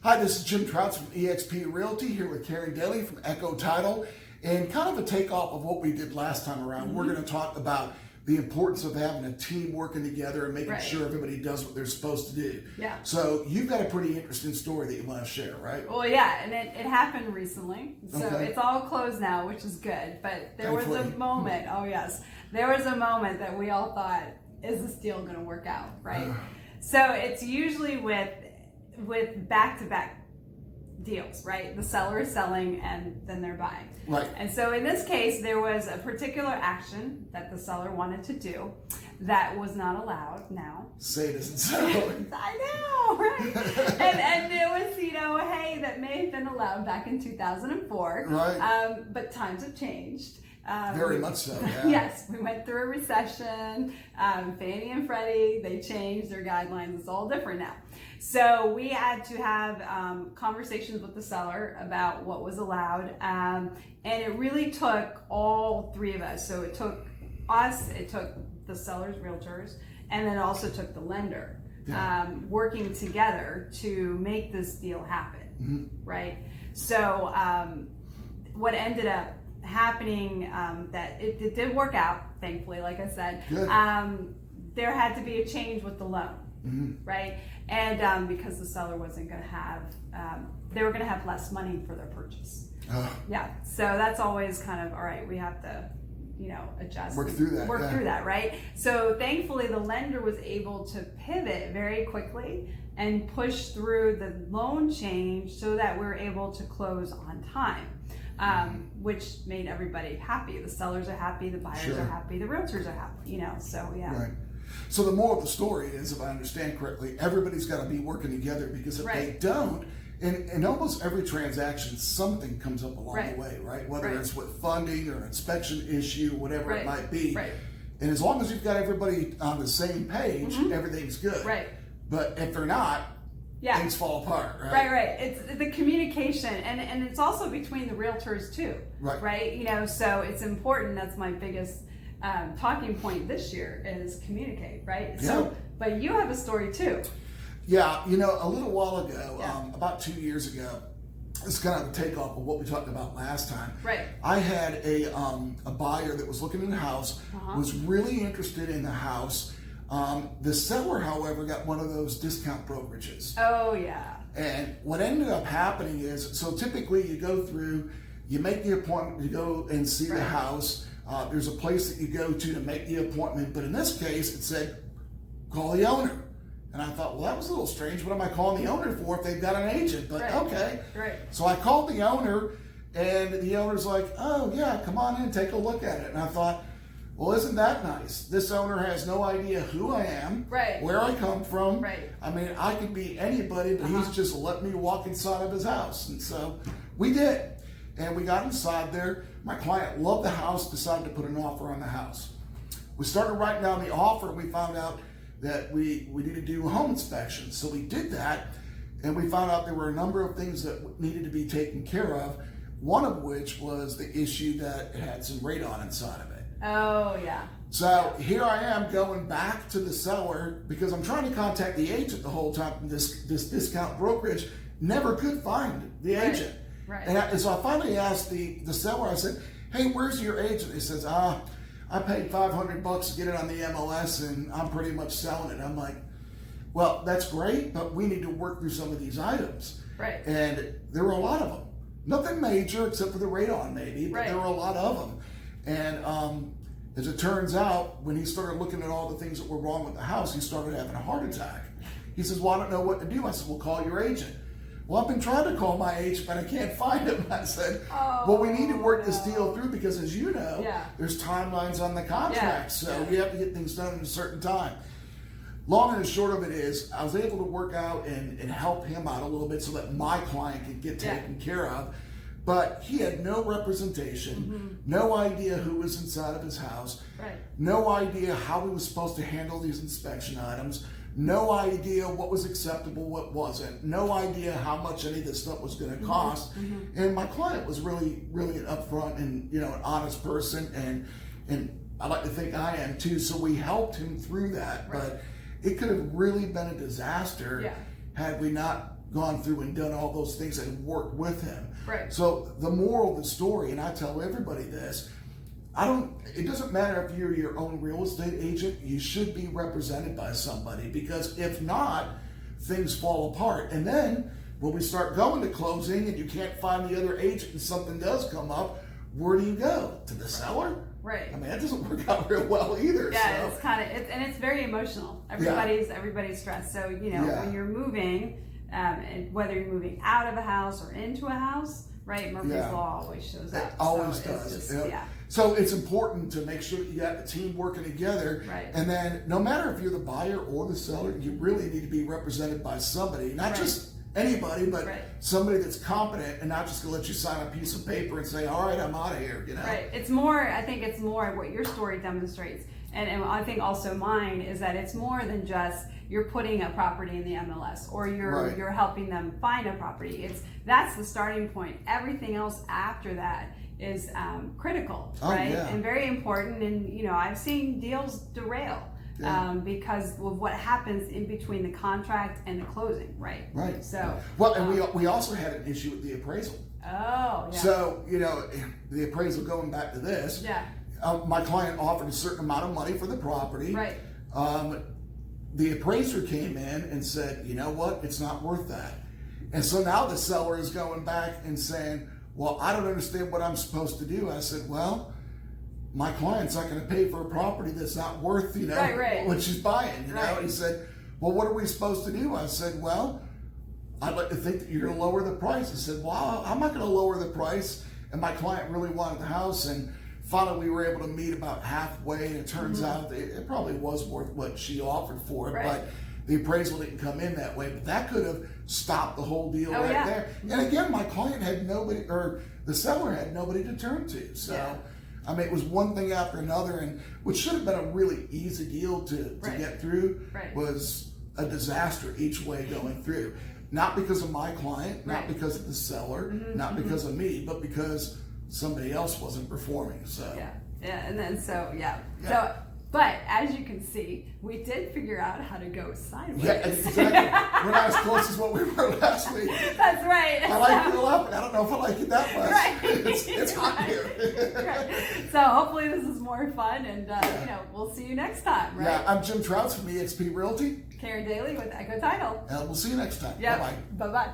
Hi, this is Jim Trouts from eXp Realty here with Karen Daly from Echo Title, and kind of a takeoff of what we did last time around. We're going to talk about the importance of having a team working together and making sure everybody does what they're supposed to do. Yeah. So you've got a pretty interesting story that you want to share, right? Well, yeah, and it happened recently. So it's all closed now, which is good. But there was a moment, there was a moment that we all thought, is this deal going to work out, right? So it's usually with back-to-back deals, right? The seller is selling and then they're buying. Right. And so in this case, there was a particular action that the seller wanted to do that was not allowed now. Say it isn't so. I know, right? and it was, hey, that may have been allowed back in 2004. Right. But times have changed. Very much so, yeah. Yes, we went through a recession. Fannie and Freddie, they changed their guidelines. It's all different now. So we had to have conversations with the seller about what was allowed. And it really took all three of us. So it took us, it took the seller's realtors, and then also took the lender working together to make this deal happen, right? So what ended up happening, that it did work out, thankfully, like I said. There had to be a change with the loan, right? And because the seller wasn't going to have, they were going to have less money for their purchase. Yeah, so that's always kind of, all right, we have to, adjust. Work through that. Right? So thankfully the lender was able to pivot very quickly and push through the loan change so that we're able to close on time. Which made everybody happy. The sellers are happy, the buyers are happy, the realtors are happy, so yeah. Right. So the moral of the story is, if I understand correctly, everybody's got to be working together, because if they don't, in almost every transaction, something comes up along the way, right? Whether it's with funding or an inspection issue, whatever it might be. And as long as you've got everybody on the same page, everything's good. But if they're not, things fall apart, right? Right. It's the communication, and it's also between the realtors too, right? So it's important. That's my biggest talking point this year is communicate, right? So, but you have a story too. Yeah, a little while ago, about 2 years ago, it's kind of a takeoff of what we talked about last time. I had a buyer that was looking at a house, was really interested in the house. The seller, however, got one of those discount brokerages. Oh, yeah. And what ended up happening is, so typically you go through, you make the appointment to go and see the house. There's a place that you go to make the appointment. But in this case, it said, call the owner. And I thought, well, that was a little strange. What am I calling the owner for if they've got an agent? But okay. So I called the owner, and the owner's like, oh, yeah, come on in, take a look at it. And I thought, well, isn't that nice? This owner has no idea who I am, where I come from. I mean, I could be anybody, but he's just let me walk inside of his house. And so we did. And we got inside there. My client loved the house, decided to put an offer on the house. We started writing down the offer, and we found out that we needed to do a home inspection. So we did that, and we found out there were a number of things that needed to be taken care of, one of which was the issue that it had some radon inside of it. Oh, yeah. So here I am going back to the seller, because I'm trying to contact the agent the whole time. This discount brokerage never could find the agent. And so I finally asked the seller, I said, hey, where's your agent? He says, I paid $500 to get it on the MLS, and I'm pretty much selling it. I'm like, well, that's great, but we need to work through some of these items. And there were a lot of them. Nothing major except for the radon maybe, but there were a lot of them. And as it turns out, when he started looking at all the things that were wrong with the house, he started having a heart attack. He says, well, I don't know what to do. I said, well, call your agent. Well, I've been trying to call my agent, but I can't find him. I said, well, we need to work this deal through, because as you know, there's timelines on the contract. So we have to get things done in a certain time. Long and the short of it is, I was able to work out and help him out a little bit so that my client could get taken care of. But he had no representation, no idea who was inside of his house, no idea how he was supposed to handle these inspection items, no idea what was acceptable, what wasn't, no idea how much any of this stuff was going to cost. And my client was really, really an upfront and an honest person, and I like to think I am too. So we helped him through that, but it could have really been a disaster had we not gone through and done all those things and worked with him. Right. So the moral of the story, and I tell everybody this, it doesn't matter if you're your own real estate agent, you should be represented by somebody, because if not, things fall apart. And then when we start going to closing and you can't find the other agent and something does come up, where do you go? To the seller? Right. I mean, that doesn't work out real well either. Yeah, so. it's kind of, and it's very emotional. Everybody's stressed. So, when you're moving, and whether you're moving out of a house or into a house, right? Murphy's Law always shows up. It always does. So it's important to make sure that you got the team working together. Right. And then no matter if you're the buyer or the seller, you really need to be represented by somebody, not just anybody, but somebody that's competent and not just gonna let you sign a piece of paper and say, all right, I'm out of here, Right. I think it's more what your story demonstrates. And I think also mine is that it's more than just you're putting a property in the MLS or you're helping them find a property. That's the starting point. Everything else after that is critical, right? Yeah. And very important. And I've seen deals derail because of what happens in between the contract and the closing, right? Right. So and we also had an issue with the appraisal. Oh, yeah. So the appraisal, going back to this. Yeah. My client offered a certain amount of money for the property. Right. The appraiser came in and said, you know what, it's not worth that. And so now the seller is going back and saying, well, I don't understand what I'm supposed to do. I said, well, my client's not going to pay for a property that's not worth, what she's buying. He said, well, what are we supposed to do? I said, well, I'd like to think that you're going to lower the price. I said, well, I'm not going to lower the price. And my client really wanted the house, and finally we were able to meet about halfway, and it turns out it probably was worth what she offered for it, but the appraisal didn't come in that way. But that could have stopped the whole deal there. And again, my client had nobody, or the seller had nobody to turn to. So, I mean, it was one thing after another, and what should have been a really easy deal to get through was a disaster each way going through. Not because of my client, not because of the seller, not because of me, but because somebody else wasn't performing. So but as you can see, we did figure out how to go sideways. Yeah, exactly. We're not as close as what we were last week. That's right. I like it a lot, but I don't know if I like it that much. Right. It's hot here. So hopefully this is more fun, and we'll see you next time. Right? Yeah, I'm Jim Trouts from eXp Realty. Karen Daly with Echo Title. And we'll see you next time. Yep. Bye-bye. Bye-bye.